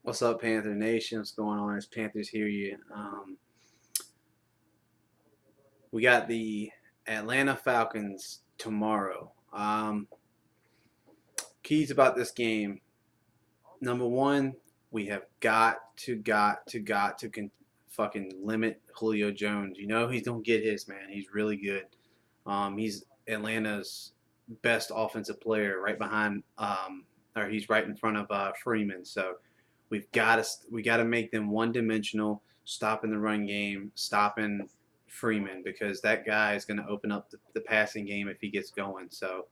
What's up, Panther Nation? What's going on? It's Panthers hear you. We got the Atlanta Falcons tomorrow. Keys about this game. Number one, we have got to fucking limit Julio Jones. You know he's gonna get his, man. He's really good. He's Atlanta's best offensive player, right behind, or he's right in front of Freeman. So we got to make them one dimensional, stopping the run game, stopping Freeman because that guy is going to open up the passing game if he gets going. So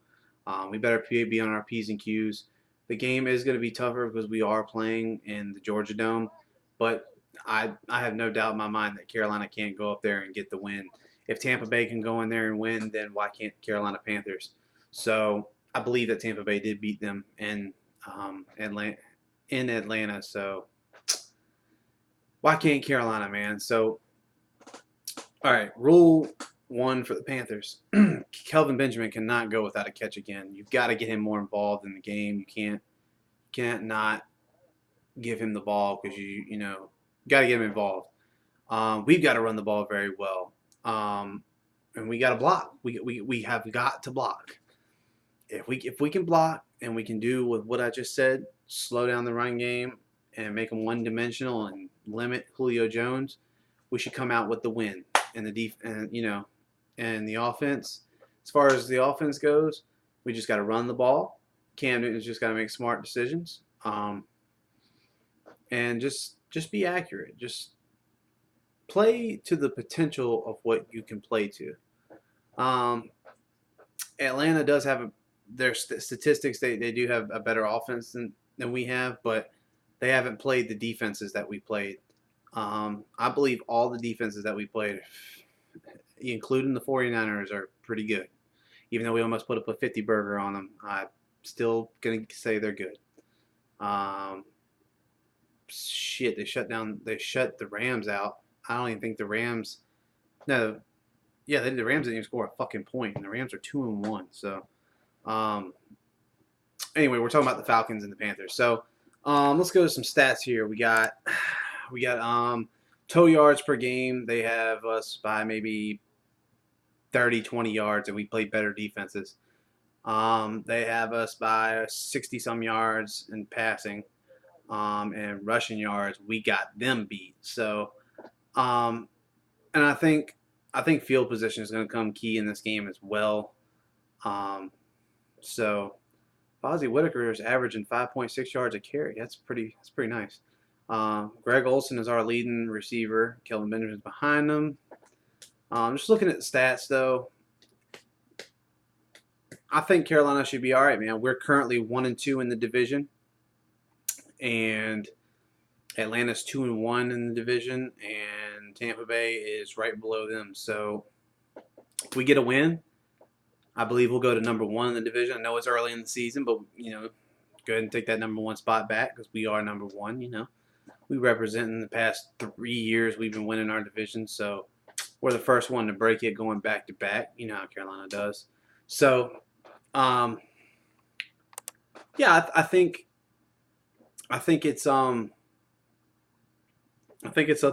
we better be on our P's and Q's. The game is going to be tougher because we are playing in the Georgia Dome, but I have no doubt in my mind that Carolina can't go up there and get the win. If Tampa Bay can go in there and win, then why can't Carolina Panthers? So I believe that Tampa Bay did beat them Atlanta, in Atlanta. So why can't Carolina, man? So all right, rule one for the Panthers: Kelvin Benjamin cannot go without a catch again. You've got to get him more involved in the game. You can't not give him the ball because you got to get him involved. We've got to run the ball very well, and we got to block. We have got to block. If we can block and we can do with what I just said, slow down the run game and make them one dimensional and limit Julio Jones, we should come out with the win. And and the offense. As far as the offense goes, we just got to run the ball. Cam Newton's just got to make smart decisions, and just be accurate. Just play to the potential of what you can play to. Um, Atlanta does have their statistics. They do have a better offense than we have, but they haven't played the defenses that we played. I believe all the defenses that we played, including the 49ers, are pretty good. Even though we almost put up a 50 burger on them, I'm still going to say they're good. Um, Shit, they shut the Rams out. I don't even think the Rams, no, yeah, the Rams didn't even score a fucking point, and the Rams are 2-1. So, um, anyway, we're talking about the Falcons and the Panthers. So, let's go to some stats here. We got total yards per game. They have us by maybe 30, 20 yards, and we play better defenses. They have us by 60 some yards in passing, and rushing yards. We got them beat. So, um, and I think field position is going to come key in this game as well. Um, so Fozzie Whitaker is averaging 5.6 yards a carry. That's pretty nice. Greg Olson is our leading receiver. Kelvin Benjamin's behind him. Just looking at the stats, though, I think Carolina should be all right, man. We're currently 1-2 in the division, and Atlanta's 2-1 in the division, and Tampa Bay is right below them. So if we get a win, I believe we'll go to number one in the division. I know it's early in the season, but go ahead and take that number one spot back because we are number one. We represent in the past 3 years we've been winning our division, so we're the first one to break it going back to back. You know how Carolina does. So, yeah, I think it's up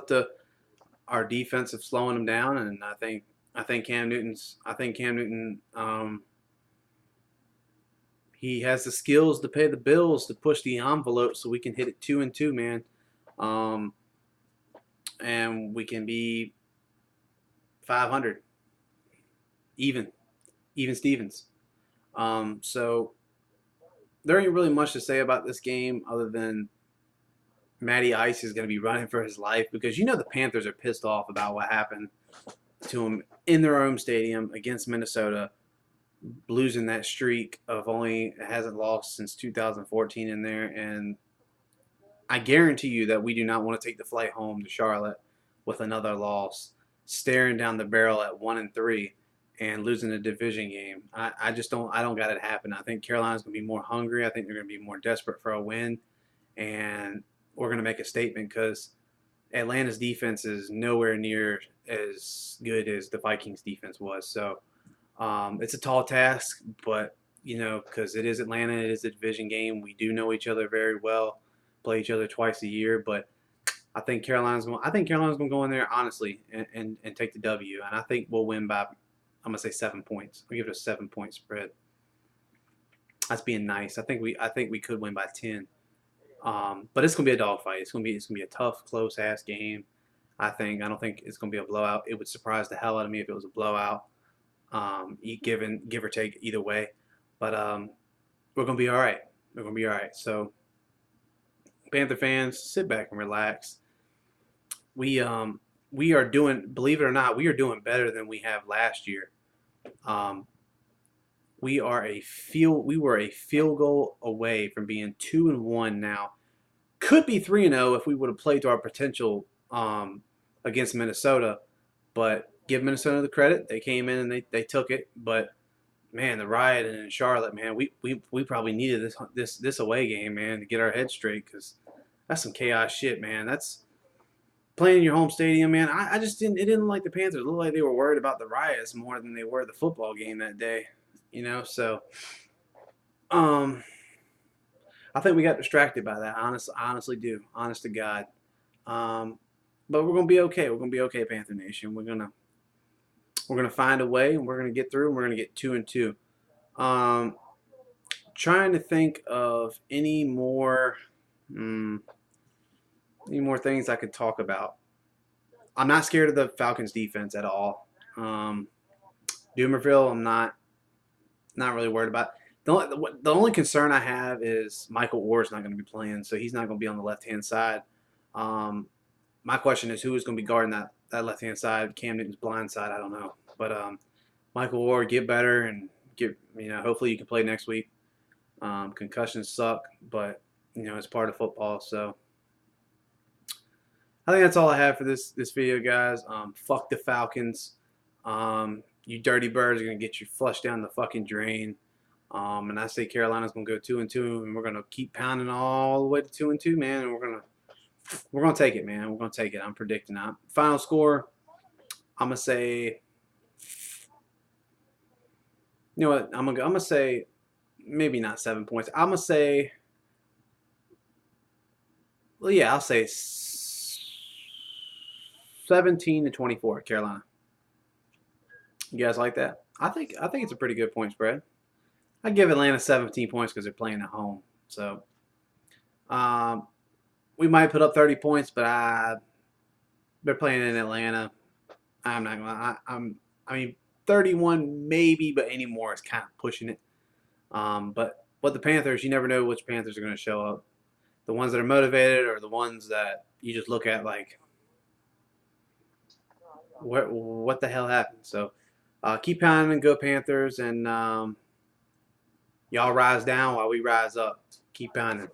to our defense of slowing them down, and I think Cam Newton he has the skills to pay the bills to push the envelope so we can hit it 2-2, man. Um, and we can be 500 even Stevens. So there ain't really much to say about this game other than Matty Ice is going to be running for his life because the Panthers are pissed off about what happened to him in their own stadium against Minnesota, losing that streak of only hasn't lost since 2014 in there. And I guarantee you that we do not want to take the flight home to Charlotte with another loss, staring down the barrel at 1-3 and losing a division game. I just don't. I don't got it happen. I think Carolina's going to be more hungry. I think they're going to be more desperate for a win, and we're going to make a statement because Atlanta's defense is nowhere near as good as the Vikings defense was. So it's a tall task, but because it is Atlanta, it is a division game. We do know each other very well. play each other twice a year, but I think Carolina's gonna go in there honestly and take the W, and I think we'll win by I'm gonna say 7 points. I'll give it a 7 point spread. That's being nice. I think we could win by 10. But it's gonna be a dogfight. It's gonna be a tough, close ass game. I don't think it's gonna be a blowout. It would surprise the hell out of me if it was a blowout. Give or take either way, but we're gonna be all right. We're gonna be all right. So, Panther fans, sit back and relax. We are doing, believe it or not, we are doing better than we have last year. Um, we were a field goal away from being 2-1 now. Could be 3-0 if we would have played to our potential against Minnesota, but give Minnesota the credit. They came in and they took it. But man, the riot in Charlotte, man, we probably needed this away game, man, to get our head straight, because that's some chaos shit, man. That's playing in your home stadium, man. I just didn't like the Panthers. It looked like they were worried about the riots more than they were the football game that day, So, I think we got distracted by that. I honestly do. Honest to God. But we're gonna be okay. We're gonna be okay, Panther Nation. We're gonna find a way, and we're gonna get through. And we're gonna get 2-2. Trying to think of any more things I could talk about. I'm not scared of the Falcons defense at all. Doomerville, I'm not really worried about. The only concern I have is Michael Orr's not going to be playing, so he's not going to be on the left-hand side. My question is, who is going to be guarding that left-hand side? Cam Newton's blind side, I don't know. But Michael Orr, get better and hopefully you can play next week. Concussions suck, but it's part of football. So I think that's all I have for this video, guys. Fuck the Falcons. You dirty birds are going to get you flushed down the fucking drain. And I say Carolina's gonna go 2-2, and we're gonna keep pounding all the way to 2-2, man. And we're gonna take it, man. We're gonna take it. I'm predicting that. Final score, I'm gonna say, you know what? I'm gonna say maybe not 7 points. I'm gonna say, well, yeah, I'll say 17-24, Carolina. You guys like that? I think it's a pretty good point spread. I give Atlanta 17 points because they're playing at home. So we might put up 30 points, but they're playing in Atlanta. I'm not gonna. I mean, 31 maybe, but any more is kind of pushing it. But the Panthers, you never know which Panthers are going to show up. The ones that are motivated, or the ones that you just look at like, what the hell happened? So keep pounding and go Panthers, and y'all rise down while we rise up. Keep pounding.